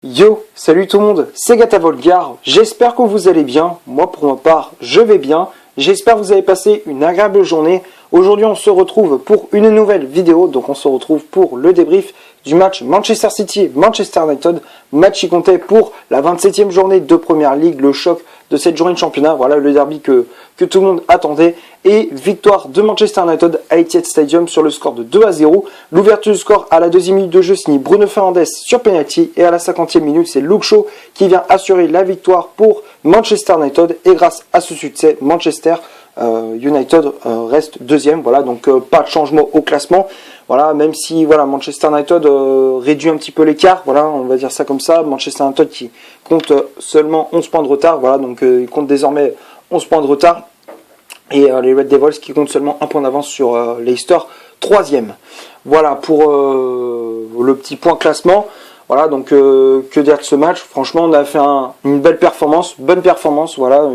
Yo, salut tout le monde, c'est Gata Volgar, j'espère que vous allez bien, moi pour ma part je vais bien, j'espère que vous avez passé une agréable journée. Aujourd'hui on se retrouve pour une nouvelle vidéo, donc on se retrouve pour le débrief du match Manchester City-Manchester United, match qui comptait pour la 27e journée de Première Ligue, le choc de cette journée de championnat, voilà le derby que tout le monde attendait, et victoire de Manchester United à Etihad Stadium sur le score de 2-0, l'ouverture du score à la deuxième minute de jeu signée Bruno Fernandes sur penalty, et à la 50e minute c'est Luke Shaw qui vient assurer la victoire pour Manchester United, et grâce à ce succès, Manchester United reste deuxième, voilà, donc pas de changement au classement, voilà, même si voilà Manchester United réduit un petit peu l'écart, voilà, on va dire ça comme ça. Manchester United qui compte seulement 11 points de retard, voilà, donc il compte désormais 11 points de retard, et les Red Devils qui comptent seulement un point d'avance sur Leicester, troisième. Voilà pour le petit point classement. Voilà, donc que dire de ce match? Franchement, on a fait une belle performance, bonne performance, voilà,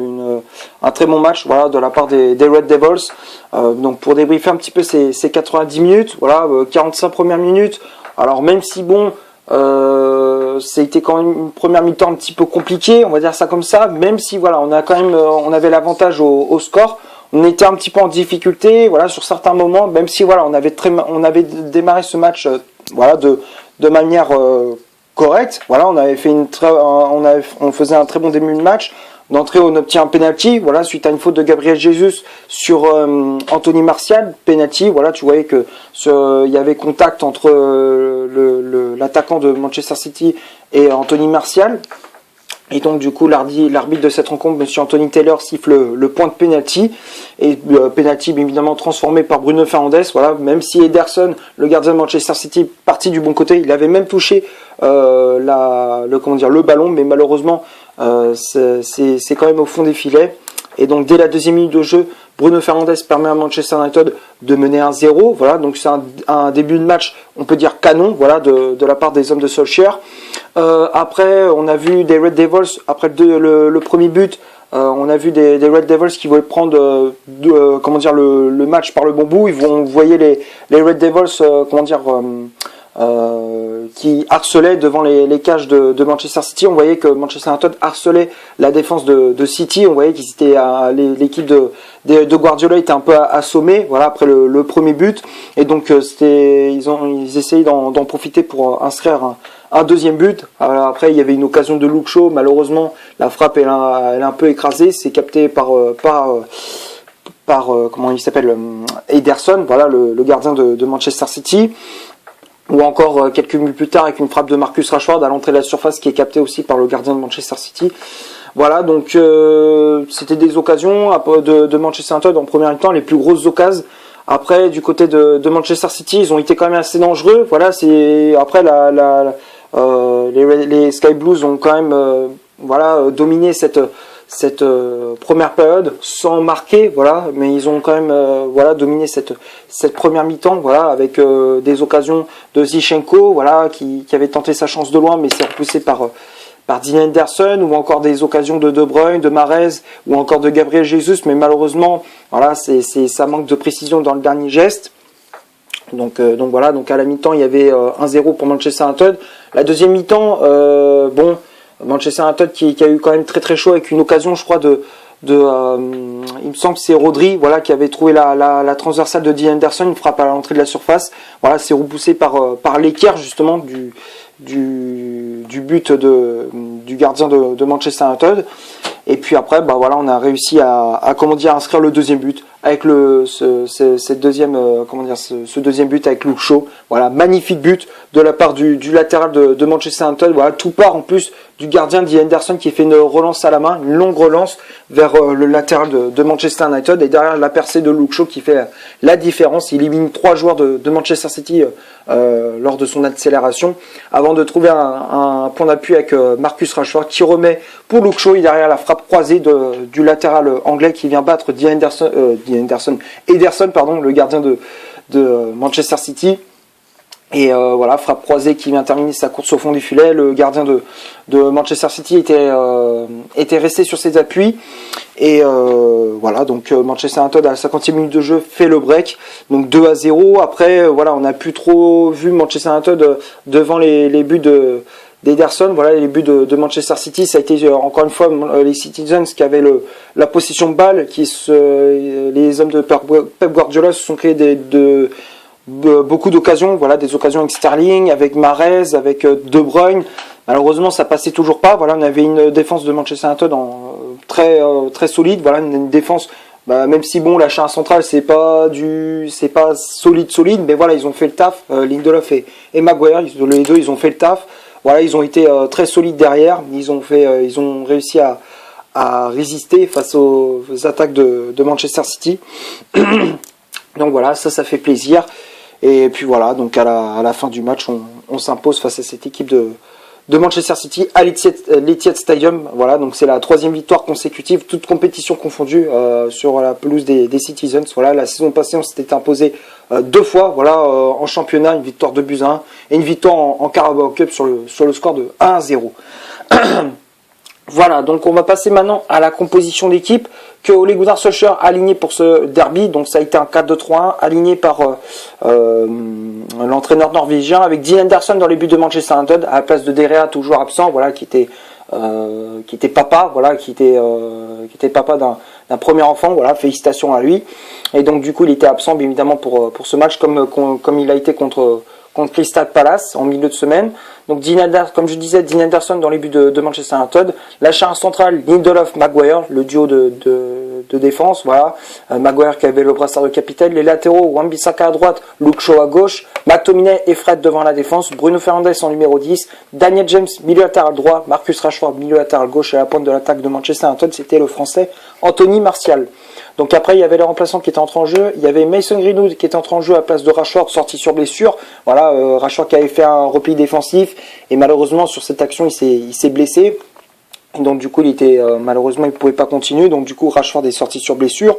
un très bon match, voilà, de la part des Red Devils. Donc pour débriefer un petit peu ces 90 minutes, voilà, 45 premières minutes. Alors même si bon, c'était quand même une première mi-temps un petit peu compliquée, on va dire ça comme ça. Même si voilà, on avait l'avantage au score. On était un petit peu en difficulté, voilà, sur certains moments, même si voilà, on avait démarré ce match, voilà, de manière correcte. Voilà, on avait fait on faisait un très bon début de match. D'entrée, on obtient un penalty, voilà, suite à une faute de Gabriel Jesus sur Anthony Martial, penalty. Voilà, tu voyais que il y avait contact entre l'attaquant de Manchester City et Anthony Martial. Et donc du coup l'arbitre de cette rencontre, Monsieur Anthony Taylor, siffle le point de penalty, et penalty bien évidemment transformé par Bruno Fernandes. Voilà, même si Ederson, le gardien de Manchester City, parti du bon côté, il avait même touché le ballon, mais malheureusement c'est quand même au fond des filets. Et donc dès la deuxième minute de jeu, Bruno Fernandes permet à Manchester United de mener 1-0. Voilà, donc c'est un début de match, on peut dire canon, voilà, de la part des hommes de Solskjaer. Après, on a vu des Red Devils, après le premier but, on a vu des Red Devils qui voulaient prendre le match par le bon bout. Vous voyez les Red Devils qui harcelaient devant les cages de Manchester City. On voyait que Manchester United harcelait la défense de City. On voyait qu'ils étaient l'équipe de Guardiola était un peu assommée, voilà, après le premier but, et donc ils essayaient d'en profiter pour inscrire un deuxième but. Après il y avait une occasion de Luke Shaw, malheureusement la frappe elle est un peu écrasée, c'est capté par comment il s'appelle, Ederson, voilà, le gardien de Manchester City. Ou encore quelques minutes plus tard avec une frappe de Marcus Rashford à l'entrée de la surface qui est captée aussi par le gardien de Manchester City. Voilà, donc c'était des occasions de Manchester United en première mi-temps, les plus grosses occasions. Après, du côté de Manchester City, ils ont été quand même assez dangereux. Voilà, après les Sky Blues ont quand même dominé cette première période sans marquer, voilà, mais ils ont quand même dominé cette première mi-temps, voilà, avec des occasions de Zinchenko, voilà, qui avait tenté sa chance de loin, mais c'est repoussé par Dean Henderson, ou encore des occasions de De Bruyne, de Mahrez, ou encore de Gabriel Jesus, mais malheureusement, voilà, ça manque de précision dans le dernier geste. Donc voilà, donc à la mi-temps il y avait 1-0 pour Manchester United. La deuxième mi-temps, Manchester United qui a eu quand même très très chaud avec une occasion, je crois, il me semble que c'est Rodri, voilà, qui avait trouvé la transversale de Dean Henderson, une frappe à l'entrée de la surface. Voilà, c'est repoussé par l'équerre justement du but du gardien de Manchester United. Et puis après, voilà, on a réussi à inscrire le deuxième but avec ce deuxième but avec Luke Shaw. Voilà, magnifique but de la part du latéral de Manchester United. Voilà, tout part en plus du gardien Dean Henderson qui fait une relance à la main, une longue relance vers le latéral de Manchester United, et derrière la percée de Luke Shaw qui fait la différence. Il élimine 3 joueurs de Manchester City lors de son accélération, avant de trouver un point d'appui avec Marcus Rashford qui remet pour Luke Shaw, et derrière la frappe croisée du latéral anglais qui vient battre Ederson, le gardien de Manchester City. Et voilà, frappe croisée qui vient terminer sa course au fond du filet. Le gardien de Manchester City était resté sur ses appuis. Et voilà, donc Manchester United à la 50e minute de jeu fait le break. Donc 2-0. Après, voilà, on n'a plus trop vu Manchester United devant les buts d'Ederson. Voilà, les buts de Manchester City, ça a été encore une fois les Citizens qui avaient la possession de balle, les hommes de Pep Guardiola se sont créés beaucoup d'occasions, voilà, des occasions avec Sterling, avec Mahrez, avec De Bruyne. Malheureusement, ça passait toujours pas. Voilà, on avait une défense de Manchester United très solide. Voilà, une défense. Même si bon, l'achat central c'est pas solide, mais voilà, ils ont fait le taf. Lindelof et Maguire, les deux, ils ont fait le taf. Voilà, ils ont été très solides derrière. Ils ont réussi à résister face aux attaques de Manchester City. Donc voilà, ça fait plaisir. Et puis voilà, donc à la fin du match, on s'impose face à cette équipe de Manchester City à l'Etihad Stadium. Voilà, donc c'est la 3e victoire consécutive, toute compétition confondue sur la pelouse des Citizens. Voilà, la saison passée, on s'était imposé 2 fois, voilà, en championnat, une victoire 2-1 et une victoire en Carabao Cup sur le score de 1-0. Voilà, donc on va passer maintenant à la composition d'équipe que Ole Gunnar Solskjaer a aligné pour ce derby. Donc ça a été un 4-2-3-1 aligné par l'entraîneur norvégien avec Dean Henderson dans les buts de Manchester United à la place de De Gea, toujours absent, voilà, qui était papa, voilà, qui était papa d'un premier enfant, voilà, félicitations à lui. Et donc du coup il était absent bien évidemment pour ce match comme il a été contre Crystal Palace en milieu de semaine. Donc comme je disais, Dean Henderson dans les buts de Manchester United. La charge centrale, Lindelof, Maguire, le duo de défense, voilà. Maguire qui avait le brassard de capitaine. Les latéraux, Wan-Bissaka à droite, Luke Shaw à gauche, McTominay et Fred devant la défense, Bruno Fernandes en numéro 10, Daniel James milieu latéral droit, Marcus Rashford milieu latéral gauche à la pointe de l'attaque de Manchester United, c'était le français Anthony Martial. Donc après il y avait les remplaçants qui étaient entrés en jeu, il y avait Mason Greenwood qui était entré en jeu à la place de Rashford, sorti sur blessure. Voilà, Rashford qui avait fait un repli défensif et malheureusement sur cette action il s'est blessé. Donc du coup malheureusement il ne pouvait pas continuer, donc du coup Rashford est sorti sur blessure.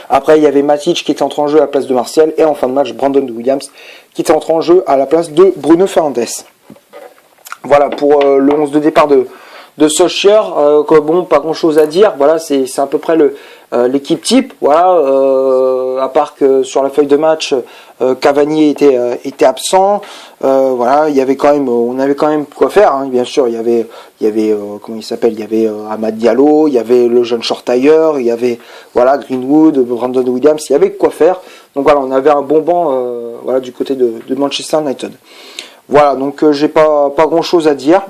Après il y avait Matic qui était entré en jeu à la place de Martial et en fin de match Brandon Williams qui était entré en jeu à la place de Bruno Fernandes. Voilà pour le 11 de départ de Solskjaer, bon, pas grand chose à dire. Voilà, c'est à peu près l'équipe type. Voilà, à part que sur la feuille de match, Cavani était absent. Voilà, on avait quand même quoi faire. Hein. Bien sûr, il y avait comment il s'appelle, il y avait Amad Diallo, il y avait le jeune Shortire, il y avait voilà Greenwood, Brandon Williams, il y avait quoi faire. Donc voilà, on avait un bon banc voilà du côté de Manchester United. Voilà, donc j'ai pas grand chose à dire.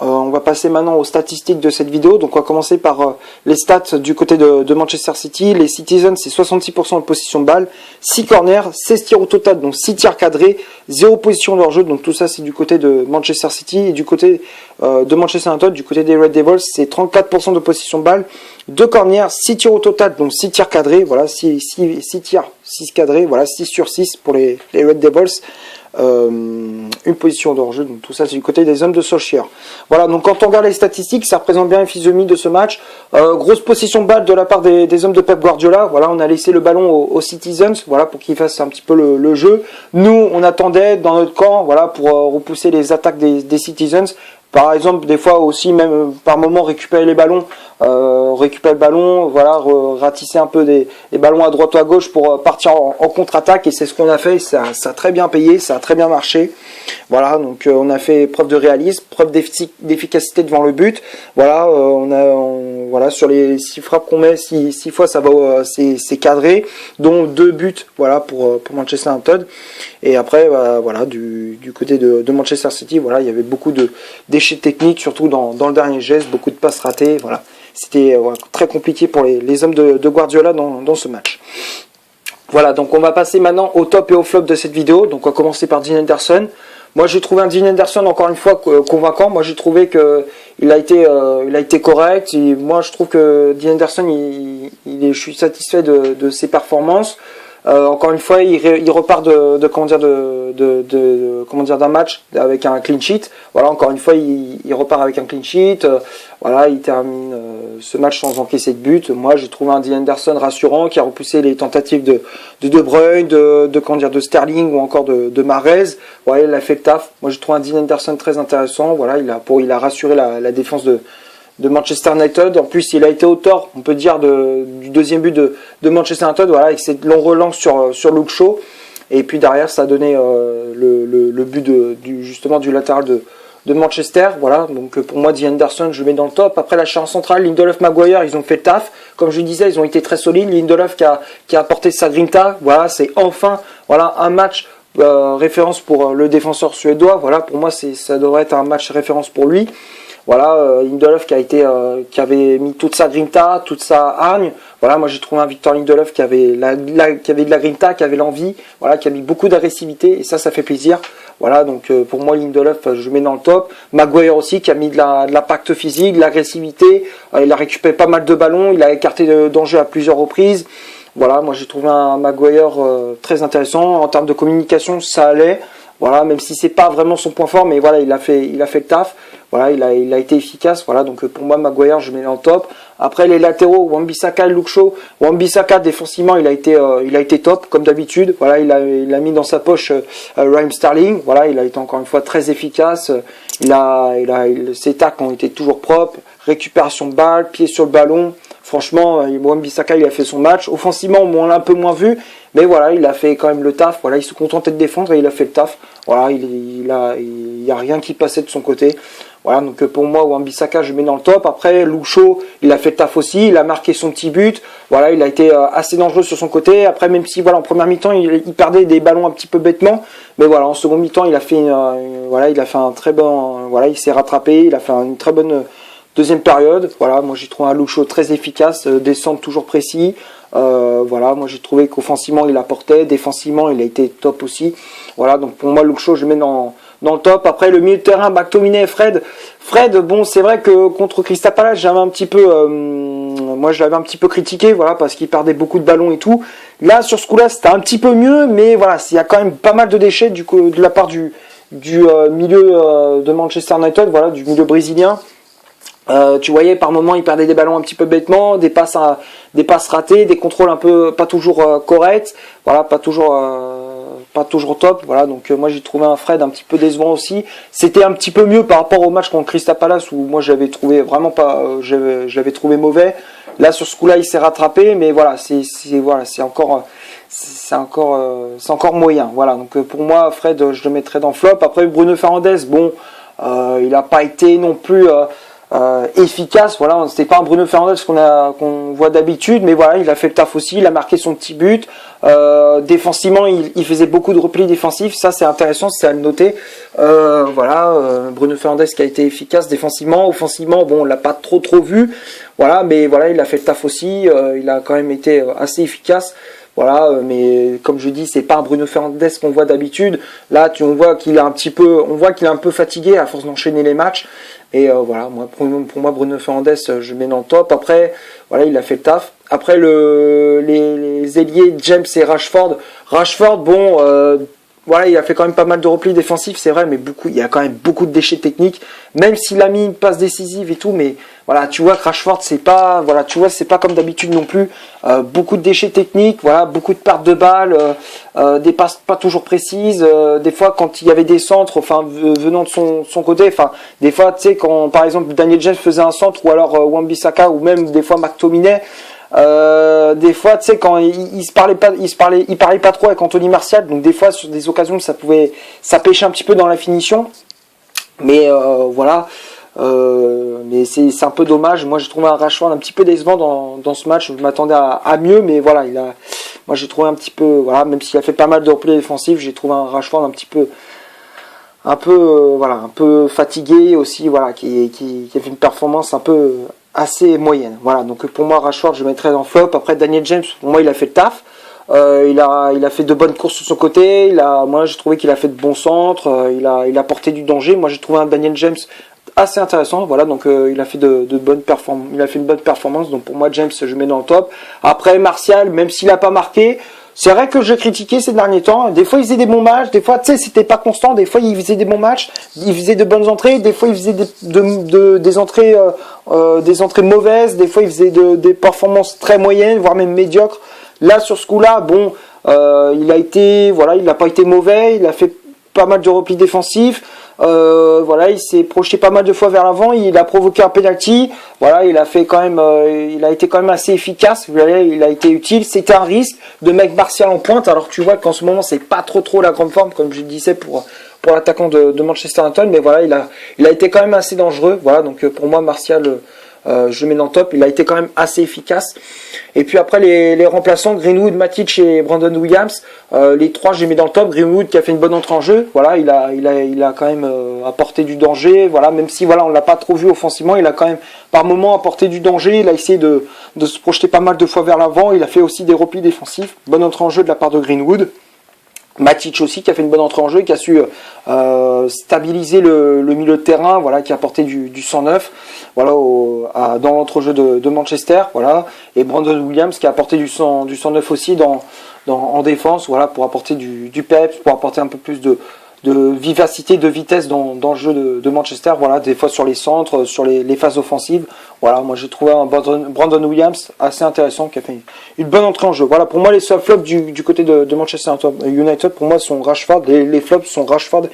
On va passer maintenant aux statistiques de cette vidéo. Donc on va commencer par les stats du côté de Manchester City. Les Citizens, c'est 66% de possession de balle, 6 corners, 16 tirs au total, donc 6 tirs cadrés, 0 position de hors-jeu. Donc tout ça c'est du côté de Manchester City. Et du côté de Manchester United, du côté des Red Devils, c'est 34% de possession de balle, 2 corners, 6 tirs au total, donc 6 tirs cadrés. Voilà, 6 tirs, 6 cadrés, voilà, 6 sur 6 pour les Red Devils. Une position de hors-jeu, donc tout ça c'est du côté des hommes de Solskjaer. Voilà, donc quand on regarde les statistiques, ça représente bien la physionomie de ce match. Grosse possession de balle de la part des hommes de Pep Guardiola. Voilà, on a laissé le ballon aux Citizens, voilà, pour qu'ils fassent un petit peu le jeu. Nous, on attendait dans notre camp, voilà, pour repousser les attaques des Citizens. Par exemple, des fois aussi, même par moment, récupérer le ballon, voilà, ratisser un peu des ballons à droite ou à gauche pour partir en contre-attaque. Et c'est ce qu'on a fait. Ça a très bien payé, ça a très bien marché. Voilà, donc on a fait preuve de réalisme, preuve d'efficacité devant le but. Voilà, voilà, sur les 6 frappes qu'on met, 6 fois ça va, c'est cadré, dont 2 buts, voilà, pour Manchester United. Et après, voilà, du côté de Manchester City, voilà, il y avait beaucoup de déchets techniques, surtout dans le dernier geste, beaucoup de passes ratées. Voilà, c'était très compliqué pour les hommes de Guardiola dans ce match. Voilà, donc on va passer maintenant au top et au flop de cette vidéo. Donc on va commencer par Dean Henderson. Moi j'ai trouvé un Dean Henderson encore une fois convaincant. Moi j'ai trouvé que il a été correct. Et moi je trouve que Dean Henderson, je suis satisfait de ses performances. Encore une fois, il repart d'un match avec un clean sheet. Voilà, encore une fois, il repart avec un clean sheet. Voilà, il termine ce match sans encaisser de but. Moi, j'ai trouvé un Dean Henderson rassurant qui a repoussé les tentatives de De Bruyne, de Sterling ou encore de Mahrez. Voilà, il a fait le taf. Moi, j'ai trouvé un Dean Henderson très intéressant. Voilà, il a rassuré la défense de Manchester United. En plus, il a été auteur, on peut dire, du deuxième but de Manchester United, voilà, avec cette longue relance sur Luke Shaw. Et puis derrière, ça a donné le but justement du latéral de Manchester. Voilà, donc pour moi, Dean Henderson, je le mets dans le top. Après, la charnière centrale, Lindelof, Maguire, ils ont fait le taf. Comme je le disais, ils ont été très solides. Lindelof qui a apporté sa grinta. Voilà, c'est enfin un match référence pour le défenseur suédois. Voilà, pour moi, ça devrait être un match référence pour lui. Voilà, Lindelof qui avait mis toute sa grinta, toute sa hargne. Voilà, moi j'ai trouvé un Victor Lindelof qui avait qui avait de la grinta, qui avait l'envie, voilà, qui a mis beaucoup d'agressivité et ça fait plaisir. Voilà, donc pour moi Lindelof, je mets dans le top. Maguire aussi qui a mis de l'impact physique, de l'agressivité. Il a récupéré pas mal de ballons, il a écarté de danger à plusieurs reprises. Voilà, moi j'ai trouvé un Maguire très intéressant. En termes de communication, ça allait. Voilà, même si c'est pas vraiment son point fort, mais voilà, il a fait le taf. Voilà, il a été efficace. Voilà, donc pour moi, Maguire, je mets dans le top. Après les latéraux, Wan-Bissaka et Luke Shaw. Wan-Bissaka défensivement, il a été top comme d'habitude. Voilà, il a mis dans sa poche Raheem Sterling. Voilà, il a été encore une fois très efficace. Ses tacles ont été toujours propres. Récupération de balle, pied sur le ballon. Franchement, Wan-Bissaka, il a fait son match. Offensivement, on l'a un peu moins vu. Mais voilà, il a fait quand même le taf. Voilà, il se contentait de défendre et il a fait le taf. Voilà, il y a rien qui passait de son côté. Voilà, donc pour moi, Wan-Bissaka, je mets dans le top. Après, Luke Shaw, il a fait le taf aussi. Il a marqué son petit but. Voilà, il a été assez dangereux sur son côté. Après, même si, voilà, en première mi-temps, il perdait des ballons un petit peu bêtement. Mais voilà, en seconde mi-temps, il a fait un très bon, voilà, il s'est rattrapé. Il a fait une très bonne deuxième période. Voilà, moi j'ai trouvé un Luke Shaw très efficace, des centres toujours précis. Voilà, moi j'ai trouvé qu'offensivement il apportait, défensivement il a été top aussi. Voilà, donc pour moi Luke Shaw je le mets dans le top. Après le milieu de terrain, McTominay et Fred. Fred, bon c'est vrai que contre Crystal Palace j'avais un petit peu, moi je l'avais un petit peu critiqué, voilà, parce qu'il perdait beaucoup de ballons et tout. Là sur ce coup-là c'était un petit peu mieux, mais voilà, il y a quand même pas mal de déchets de la part du milieu de Manchester United, voilà, du milieu brésilien. Tu voyais par moments il perdait des ballons un petit peu bêtement, des passes ratées, des contrôles un peu pas toujours corrects, voilà, pas toujours top, voilà, donc moi j'ai trouvé un Fred un petit peu décevant aussi. C'était un petit peu mieux par rapport au match contre Crystal Palace où moi j'avais trouvé vraiment pas, je l'avais trouvé mauvais. Là sur ce coup-là il s'est rattrapé, mais voilà, c'est encore moyen, voilà, donc pour moi Fred je le mettrais dans flop. Après Bruno Fernandes, bon, il n'a pas été non plus efficace, voilà, c'était pas un Bruno Fernandes qu'on voit d'habitude, mais voilà, il a fait le taf aussi, il a marqué son petit but. Défensivement, il faisait beaucoup de replis défensifs, ça c'est intéressant, c'est à le noter. Bruno Fernandes qui a été efficace défensivement, offensivement, bon, on l'a pas trop vu, voilà, mais voilà, il a fait le taf aussi, il a quand même été assez efficace. Voilà, mais comme je dis, c'est pas un Bruno Fernandes qu'on voit d'habitude. Là, on voit qu'il est un peu fatigué à force d'enchaîner les matchs. Et voilà, pour moi, Bruno Fernandes, je mets dans le top. Après, voilà, il a fait le taf. Après, les ailiers James et Rashford. Rashford, bon, voilà, il a fait quand même pas mal de replis défensifs, c'est vrai, mais il y a quand même beaucoup de déchets techniques. Même s'il a mis une passe décisive et tout, mais voilà, tu vois que Rashford, c'est pas comme d'habitude non plus. Beaucoup de déchets techniques, voilà, beaucoup de pertes de balles, des passes pas toujours précises. Des fois, quand il y avait des centres, enfin venant de son côté, enfin des fois, tu sais, quand par exemple Daniel James faisait un centre, ou alors Wan-Bissaka, ou même des fois McTominay. Des fois, tu sais, quand il parlait pas trop avec Anthony Martial, donc des fois sur des occasions ça pêchait un petit peu dans la finition, mais voilà, mais c'est un peu dommage. Moi j'ai trouvé un Rashford un petit peu décevant dans ce match, je m'attendais à mieux, mais voilà, moi j'ai trouvé un petit peu, voilà, même s'il a fait pas mal de replays défensifs, j'ai trouvé un Rashford un peu fatigué aussi, voilà, qui a fait une performance un peu assez moyenne. Voilà, donc pour moi Rashford je mettrais dans flop. Après Daniel James, pour moi il a fait le taf. Il a fait de bonnes courses sur son côté. Moi j'ai trouvé qu'il a fait de bons centres. Il a porté du danger. Moi j'ai trouvé un Daniel James assez intéressant. Voilà, donc il a fait de bonnes performances. Il a fait une bonne performance. Donc pour moi James je mets dans le top. Après Martial, même s'il a pas marqué, c'est vrai que je critiquais ces derniers temps. Des fois, il faisait des bons matchs. Des fois, tu sais, c'était pas constant. Des fois, il faisait des bons matchs. Il faisait de bonnes entrées. Des fois, il faisait des entrées mauvaises. Des fois, il faisait des performances très moyennes, voire même médiocres. Là, sur ce coup-là, bon, il n'a pas été mauvais. Il a fait pas mal de replis défensifs. Voilà, il s'est projeté pas mal de fois vers l'avant, il a provoqué un penalty. Voilà, il a été quand même assez efficace. Il a été utile. C'était un risque de mettre Martial en pointe. Alors tu vois qu'en ce moment c'est pas trop la grande forme, comme je disais pour pour l'attaquant de Manchester United, mais voilà, il a été quand même assez dangereux. Voilà, donc pour moi, Martial, je le mets dans le top. Il a été quand même assez efficace. Et puis après, les remplaçants, Greenwood, Matic et Brandon Williams, les trois, je les mets dans le top. Greenwood qui a fait une bonne entrée en jeu. Voilà, il a quand même apporté du danger. Voilà, même si voilà, on l'a pas trop vu offensivement, il a quand même par moment apporté du danger. Il a essayé de se projeter pas mal de fois vers l'avant. Il a fait aussi des replis défensifs. Bonne entrée en jeu de la part de Greenwood. Matic aussi qui a fait une bonne entrée en jeu, qui a su stabiliser le milieu de terrain, voilà, qui a apporté du 109, voilà, dans l'entrejeu de Manchester, voilà, et Brandon Williams qui a apporté du 109 aussi en défense, voilà, pour apporter du peps, pour apporter un peu plus de vivacité, de vitesse dans le jeu de Manchester, voilà, des fois sur les centres, sur les phases offensives. Voilà, moi j'ai trouvé un Brandon Williams assez intéressant qui a fait une bonne entrée en jeu. Voilà, pour moi les seuls flops du côté de Manchester United, pour moi sont Rashford, les flops sont Rashford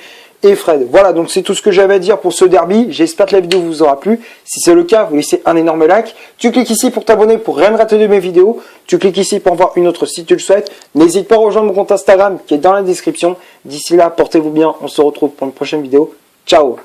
et Fred. Voilà, donc c'est tout ce que j'avais à dire pour ce derby. J'espère que la vidéo vous aura plu. Si c'est le cas, vous laissez un énorme like. Tu cliques ici pour t'abonner pour rien rater de mes vidéos. Tu cliques ici pour en voir une autre si tu le souhaites. N'hésite pas à rejoindre mon compte Instagram qui est dans la description. D'ici là, portez-vous bien. On se retrouve pour une prochaine vidéo. Ciao!